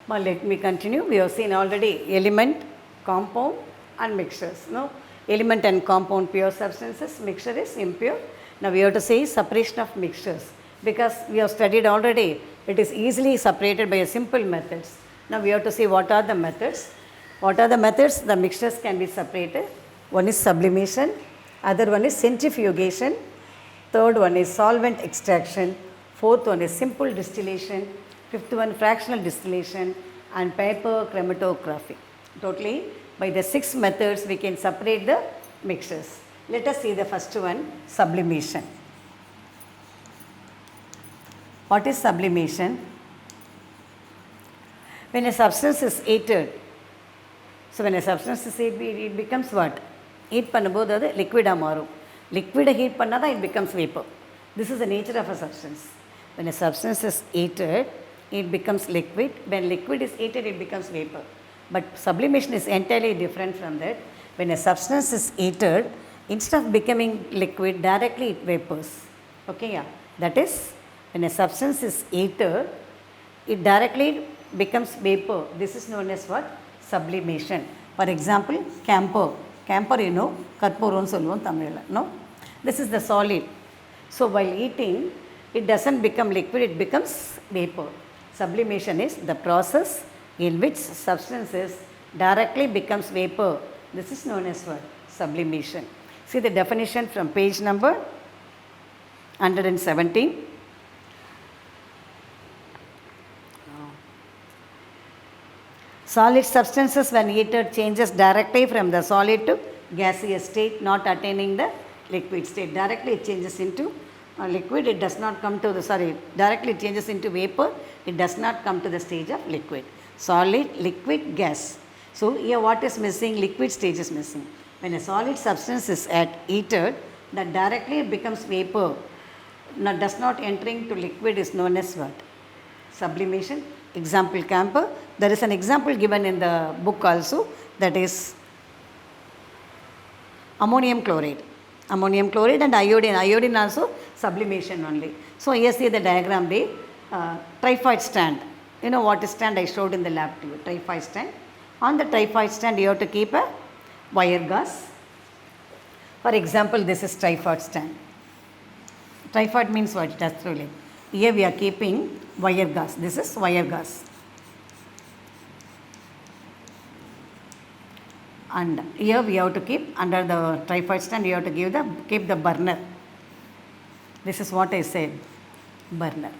Well, let me continue. We have seen already element, compound and mixtures. No, element and compound pure substances, mixture is impure. Now we have to say separation of mixtures because we have studied already. It is easily separated by a simple methods. Now we have to see what are the methods. What are the methods? The mixtures can be separated. One is sublimation, other one is centrifugation, third one is solvent extraction, fourth one is simple distillation, fifth one fractional distillation and paper chromatography. Totally by the 6 methods we can separate the mixtures. Let us see the first one, sublimation. What is sublimation? When a substance is heated, so when a substance is heated, it becomes what? Heat பண்ணும்போது அது லிக்விடாக மாறும். லிக்விடை heat பண்ணால் தான் it becomes vapor. This is the nature of a substance. When a substance is heated, it becomes liquid. When liquid is heated, it becomes vapor. But sublimation is entirely different from that. When a substance is heated, instead of becoming liquid, directly it vapors. Okay, yeah. That is, when a substance is heated, it directly becomes vapor. This is known as what? Sublimation. For example, camphor. Camphor, you know, கற்பூரம்னு சொல்லுவோம் தமிழில். No? This is the solid. So while heating, it doesn't become liquid, it becomes vapor. Sublimation is the process in which substances directly becomes vapor. This is known as what? Sublimation. See the definition from page number 117. Solid substances when heated changes directly from the solid to gaseous state, not attaining the liquid state. Directly it changes into liquid, it does not come to the, directly it changes into vapor, it does not come to the stage of liquid. Solid, liquid, gas. So here what is missing? Liquid stage is missing. When a solid substance is heated, that directly becomes vapor, does not entering to liquid is known as what? Sublimation. Example, camphor. There is an example given in the book also, that is ammonium chloride. Ammonium chloride and iodine. Iodine also sublimation only. So here see the diagram there. Trifoid stand. You know what is stand I showed in the lab to you. Trifoid stand. On the trifoid stand you have to keep a wire gas. For example, this is trifoid stand. Trifoid means what? That's really. Here we are keeping wire gas. This is wire gas. And here we have to keep under the trifoid stand, you have to keep the burner. This is what I said, burner.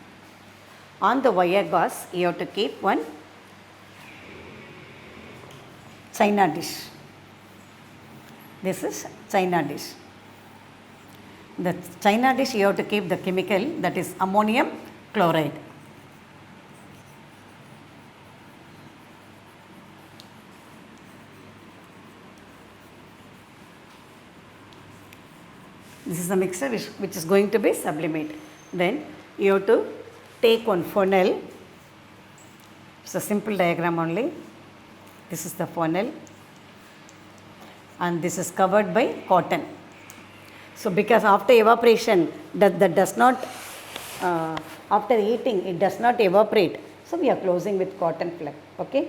On the wire gas, you have to keep one china dish. This is china dish. The china dish you have to keep the chemical, that is ammonium chloride. This is the mixture which is going to be sublimated. Then you have to take one funnel. It's a simple diagram only. This is the funnel and this is covered by cotton. So because after evaporation that does not, after heating it does not evaporate. So we are closing with cotton plug. Okay.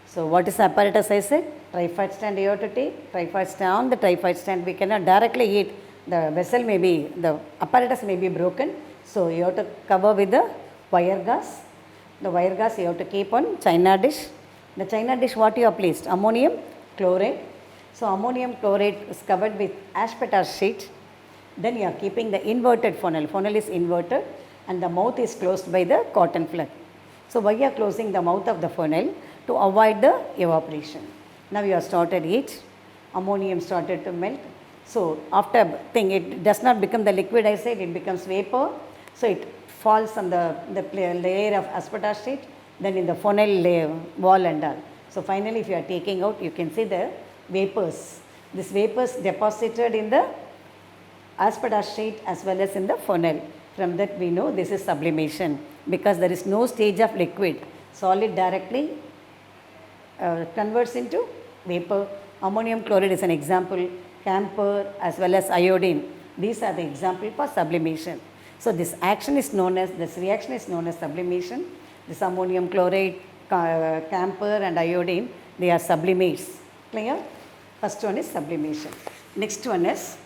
So what is the apparatus I said? Trifoid stand you have to take. Trifoid stand, on the trifoid stand we cannot directly heat. The vessel may be, the apparatus may be broken. So you have to cover with the wire gas. The wire gas you have to keep on china dish. The china dish what you have placed? Ammonium chloride. So ammonium chloride is covered with aspartate sheet. Then you are keeping the inverted funnel. Funnel is inverted and the mouth is closed by the cotton plug. So why you are closing the mouth of the funnel? To avoid the evaporation. Now you have started heat. Ammonium started to melt. So after thing it does not become the liquid I said, it becomes vapor. So it falls on the layer of aspartate sheet, then in the funnel layer, wall and all. So finally if you are taking out, you can see the vapors. This vapors deposited in the aspartate sheet as well as in the funnel. From that we know this is sublimation because there is no stage of liquid. Solid directly converts into vapor. Ammonium chloride is an example. Camphor as well as iodine. These are the example for sublimation. So this action is known as, this reaction is known as sublimation. This ammonium chloride, camphor and iodine, they are sublimates. Clear? First one is sublimation. Next one is,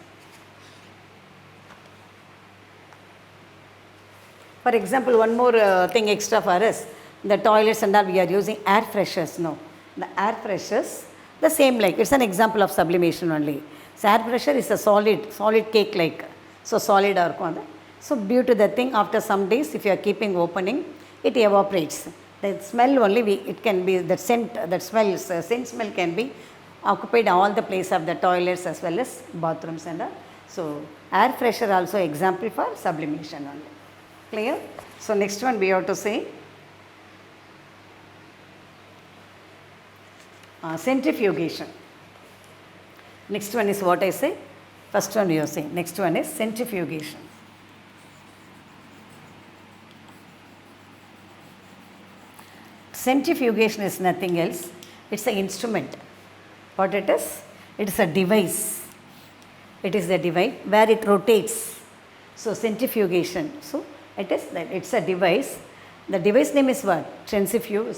for example, one more thing extra for us, the toilets and all we are using air freshers. No, the air freshers, the same like, it's an example of sublimation only. So air fresher is a solid cake like, so solid or so due to the thing, after some days if you are keeping opening, it evaporates. The smell only, it can be, the scent, that smells, scent smell can be occupied all the place of the toilets as well as bathrooms and all. So air fresher also example for sublimation only. Clear? So next one we have to say centrifugation. Next one is what I say. First one you are saying. Next one is centrifugation. Centrifugation is nothing else. It's an instrument. What it is? It is a device. It is the device where it rotates. So centrifugation. So it's a device. The device name is what? Centrifugate.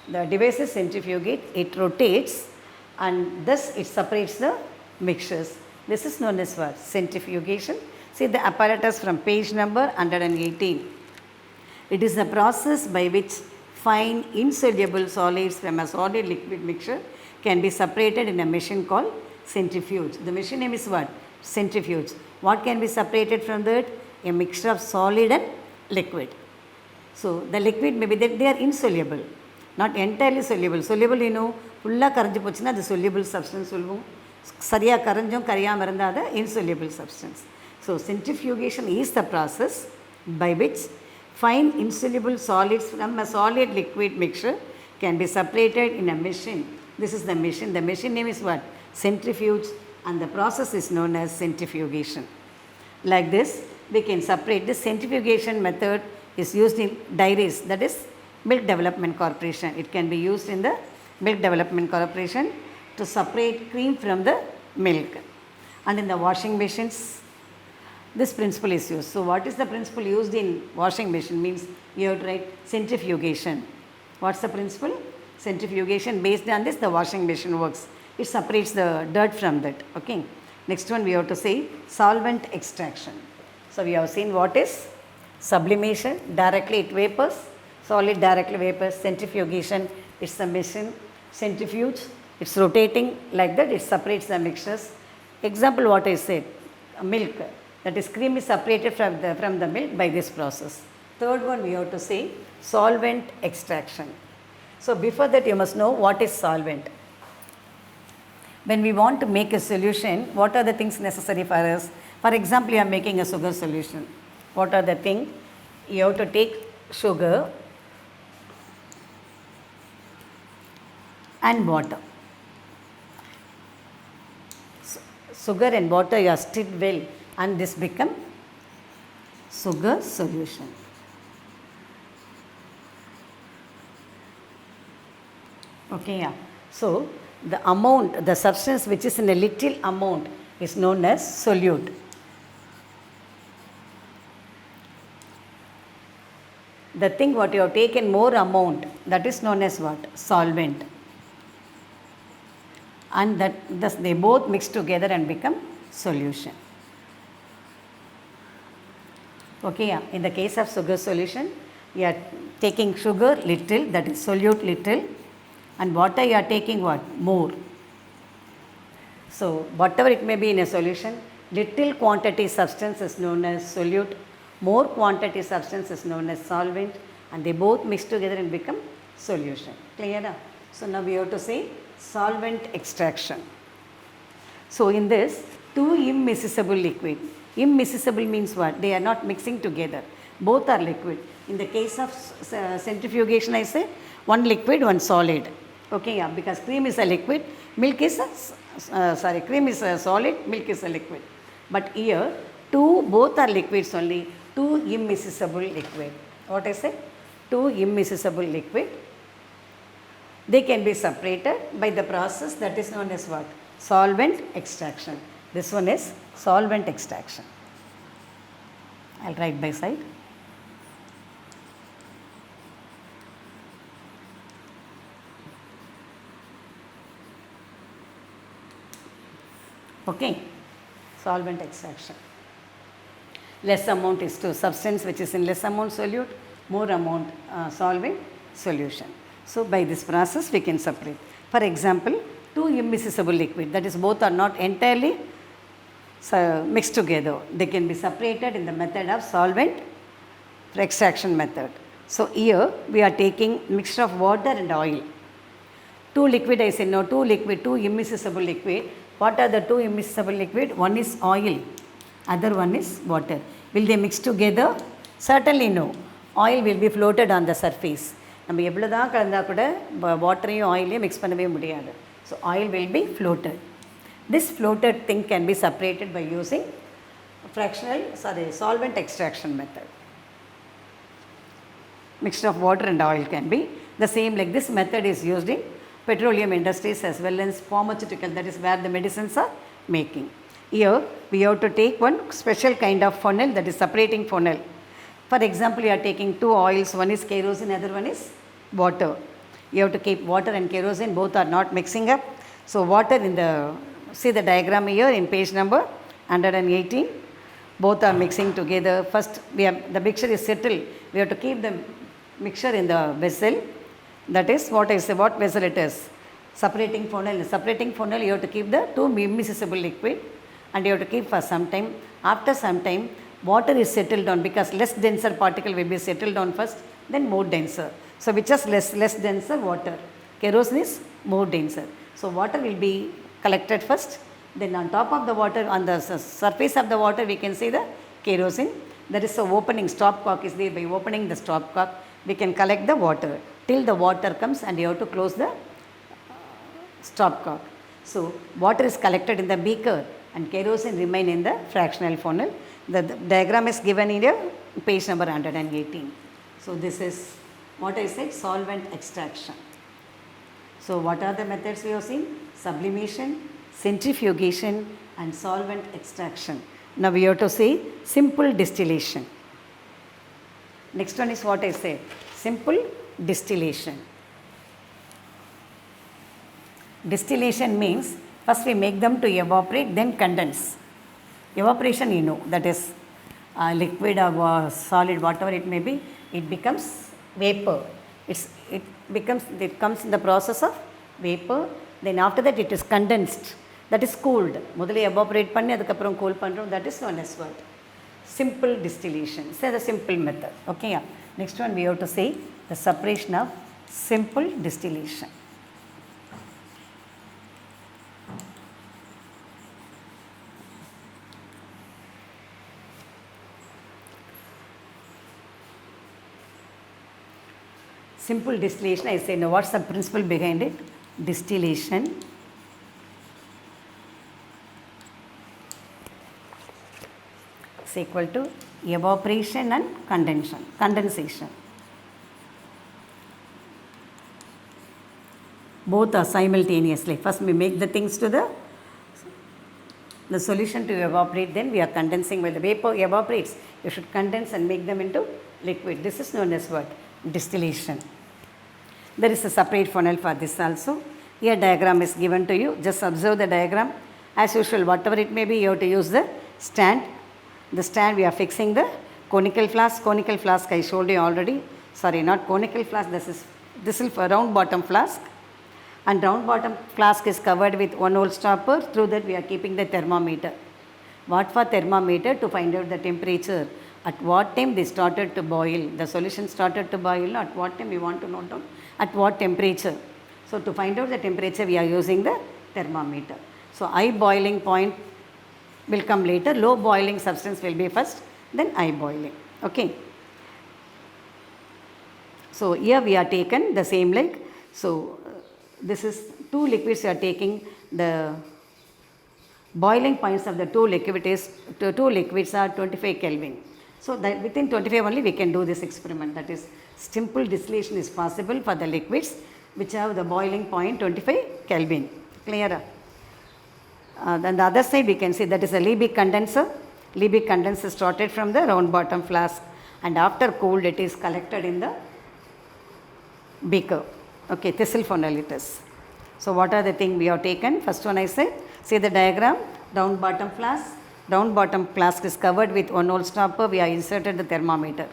The device is centrifugate. It rotates and thus it separates the mixtures. This is known as what? Centrifugation. See the apparatus from page number 118. It is the process by which fine insoluble solids from a solid liquid mixture can be separated in a machine called centrifuge. The machine name is what? Centrifuge. What can be separated from that? A mixture of solid and liquid. So the liquid maybe they are insoluble, not entirely soluble. Soluble fulla karanju pochina the soluble substance solvom. Sariya karanjum kariyama irundha the insoluble substance. So centrifugation is the process by which fine insoluble solids from a solid liquid mixture can be separated in a machine. This is the machine. The machine name is what? Centrifuge, and the process is known as centrifugation. Like this, we can separate. This centrifugation method is used in dairies, that is Milk Development Corporation. It can be used in the Milk Development Corporation to separate cream from the milk. And in the washing machines, this principle is used. So what is the principle used in washing machine? Means you have to write centrifugation. What's the principle? Centrifugation. Based on this the washing machine works. It separates the dirt from that. Okay. Next one we have to say solvent extraction. So we have seen what is sublimation, directly it vapors, solid directly vapors, centrifugation, it's a machine, centrifuge, it's rotating like that, it separates the mixtures. Example what I said, milk, that is cream is separated from the milk by this process. Third one we have to say solvent extraction. So before that you must know what is solvent. When we want to make a solution, what are the things necessary for us? For example, you are making a sugar solution. What are the things? You have to take sugar and water. Sugar and water you are stirred well and this become sugar solution. Okay, yeah. So the amount, the substance which is in a little amount is known as solute. The thing what you have taken more amount, that is known as what? Solvent. And that thus they both mix together and become solution. Okay, yeah. In the case of sugar solution, you are taking sugar little, that is solute little, and water you are taking what? More. So whatever it may be in a solution, little quantity substance is known as solute, more quantity substance is known as solvent, and they both mix together and become solution. Clear now? So now we have to say solvent extraction. So in this, two immiscible liquid. Immiscible means what? They are not mixing together. Both are liquid. In the case of centrifugation, I say one liquid, one solid. Okay, yeah, because cream is a liquid, milk is a, cream is a solid, milk is a liquid. But here, both are liquids only, two immiscible liquid. What I say? Two immiscible liquid. They can be separated by the process that is known as what? Solvent extraction. This one is solvent extraction. I'll write by side. Okay, solvent extraction. Less amount is to substance which is in less amount solute, more amount solvent solution. So by this process we can separate. For example, two immiscible liquid, that is both are not entirely mixed together. They can be separated in the method of solvent extraction method. So here we are taking mixture of water and oil. Two liquid, I say no, two liquid, two immiscible liquid. What are the two immiscible liquid? One is oil, other one is water. Will they mix together? Certainly no. Oil will be floated on the surface. நம்ம எவ்வளோ தான் கலந்தால் கூட வாட்டரையும் ஆயிலையும் mix பண்ணவே முடியாது. So oil will be floated. This floated thing can be separated by using solvent extraction method. Mixture of water and oil can be the same, like this method is used in petroleum industries as well as pharmaceutical, that is where the medicines are making. Here we have to take one special kind of funnel, that is separating funnel. For example, you are taking two oils, one is kerosene, other one is water. You have to keep water and kerosene, both are not mixing up. So water in the, see the diagram here in page number 118, both are mixing together. First we have, the mixture is settled, we have to keep the mixture in the vessel, that is what I say, what vessel it is, separating funnel. In separating funnel you have to keep the two immiscible liquid and you have to keep for some time. After some time water is settled down, because less denser particle will be settled down first, then more denser. So which is less denser? Water. Kerosene is more denser. So water will be collected first, then on top of the water, on the surface of the water we can see the kerosene. There is a opening, stopcock is there. By opening the stopcock we can collect the water till the water comes and you have to close the stopcock. So water is collected in the beaker and kerosene remain in the fractional funnel. The diagram is given in your page number 118. So this is what I said, solvent extraction. So what are the methods we have seen? Sublimation, centrifugation and solvent extraction. Now we have to say simple distillation. Next one is what I said, simple distillation. Distillation means first we make them to evaporate, then condense. Evaporation, you know, that is liquid or solid, whatever it may be, it becomes vapor. It comes in the process of vapor. Then after that it is condensed, that is cooled. முதல்ல evaporate பண்ணி அதுக்கப்புறம் cool பண்ணுறோம், that is known as what? Simple distillation. Say the simple method. Okay, yeah. Next one we have to say the separation of simple distillation. Simple distillation, I say, now what's the principle behind it? Distillation is equal to evaporation and condensation. Both are simultaneously. First we make the things to the solution to evaporate, then we are condensing. When the vapor evaporates, you should condense and make them into liquid. This is known as what? Distillation. There is a separate funnel for this also. Here diagram is given to you. Just observe the diagram. As usual, whatever it may be, you have to use the stand. The stand, we are fixing the conical flask. Conical flask I showed you already. Sorry, not conical flask. This is for round bottom flask. And round bottom flask is covered with one hole stopper. Through that we are keeping the thermometer. What for thermometer? To find out the temperature. At what time they started to boil. The solution started to boil. At what time we want to note down. At what temperature. So to find out the temperature we are using the thermometer. So high boiling point will come later. Low boiling substance will be first. Then high boiling. Okay. So here we are taken the same like. So this is two liquids we are taking. The boiling points of the two liquids are 25 Kelvin. So that within 25 only we can do this experiment. That is, simple distillation is possible for the liquids which have the boiling point 25 Kelvin. Clear? Then the other side we can see that is a Liebig condenser. Liebig condenser started from the round bottom flask and after cooled it is collected in the beaker. Okay, thistle funnel it is. So what are the things we have taken? First one I said, see the diagram, Round bottom flask. Round bottom flask is covered with one hole stopper. We have inserted the thermometer.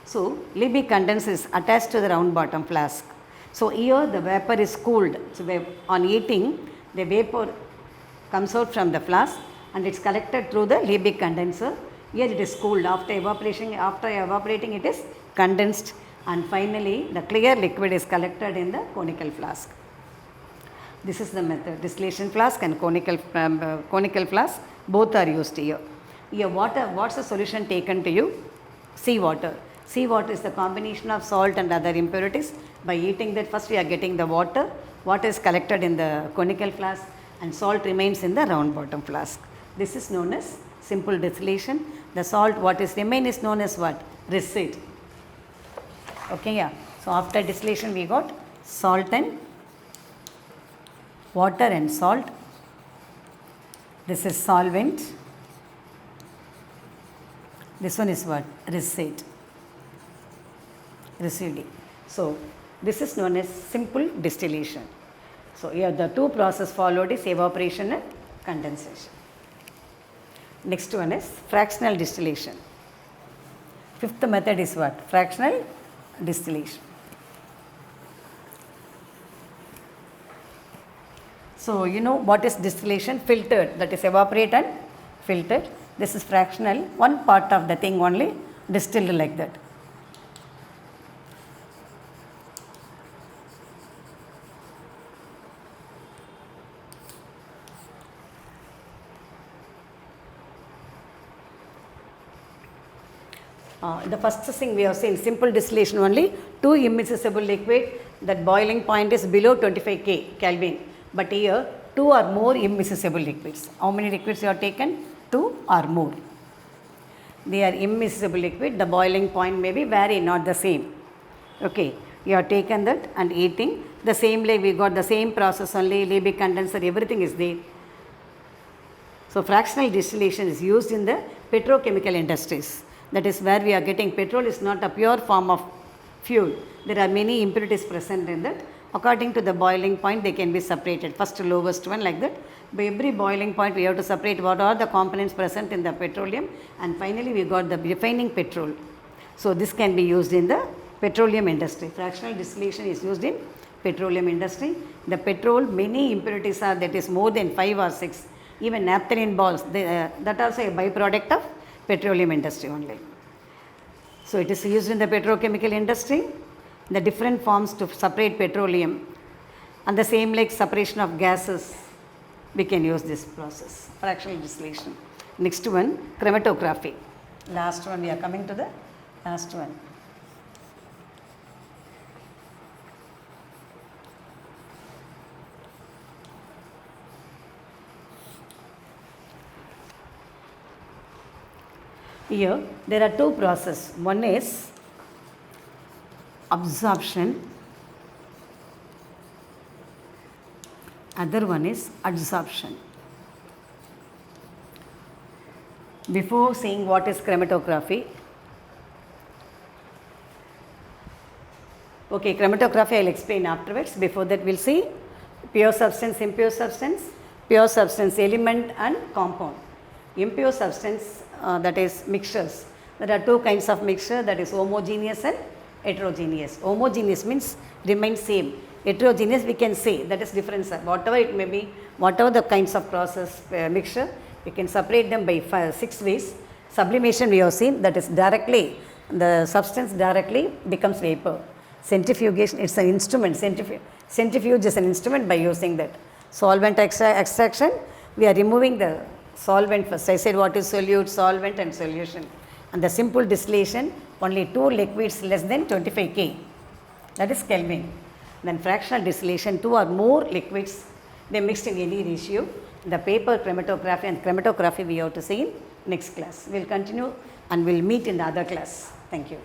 So Liebig condenser is attached to the round bottom flask. So here the vapor is cooled. So on heating, the vapor comes out from the flask and it's collected through the Liebig condenser. Here it is cooled. After evaporating it is condensed, and finally the clear liquid is collected in the conical flask. This is the method. Distillation flask and conical flask, both are used here. Here what's the solution taken to you? Seawater. Seawater is the combination of salt and other impurities. By heating that, first we are getting the water. Water is collected in the conical flask and salt remains in the round bottom flask. This is known as simple distillation. The salt what is remain is known as what? Receipt. Okay, yeah. So after distillation we got salt and water and salt. This is solvent. This one is what? Receipt. Residue. So this is known as simple distillation. So here the two process followed is evaporation and condensation. Next one is fractional distillation. Fifth method is what? Fractional distillation. So you know what is distillation? Filtered, that is evaporate and filtered. This is fractional, one part of the thing only distilled like that. The first thing we have seen, simple distillation only, two immiscible liquid, that boiling point is below 25 Kelvin. But here, two or more immiscible liquids. How many liquids you have taken? Two or more. They are immiscible liquid, the boiling point may be vary, not the same. Okay, you have taken that and heating. The same way we got the same process only, Liebig condenser, everything is there. So fractional distillation is used in the petrochemical industries. That is where we are getting petrol is not a pure form of fuel. There are many impurities present in that. According to the boiling point, they can be separated. First lowest one like that. By every boiling point, we have to separate what are the components present in the petroleum, and finally we got the refining petrol. So this can be used in the petroleum industry. Fractional distillation is used in petroleum industry. The petrol, many impurities are, that is more than 5 or 6. Even naphthalene balls, that also a byproduct of petroleum industry only. So it is used in the petrochemical industry, the different forms to separate petroleum, and the same like separation of gases, we can use this process, fractional distillation. Next one, chromatography. Last one, we are coming to the last one. Here there are two processes. One is absorption, other one is adsorption. Before saying what is chromatography, okay, chromatography I will explain afterwards. Before that we will see pure substance, impure substance, pure substance, element and compound. Impure substance, that is mixtures. There are two kinds of mixture, that is homogeneous and heterogeneous. Homogeneous means remain same. Heterogeneous we can say, that is different. Whatever it may be, whatever the kinds of process mixture, we can separate them by 6 ways. Sublimation we have seen, that is directly, the substance directly becomes vapor. Centrifugation, it's an instrument. Centrifuge is an instrument by using that. Solvent extraction, we are removing the solvent first. I said what is solute, solvent and solution. And the simple distillation, only 2 liquids less than 25 K, that is Kelvin. Then fractional distillation, 2 or more liquids, they mixed in any ratio. The paper chromatography and chromatography we have to see in next class. We will continue and we will meet in the other class. Thank you.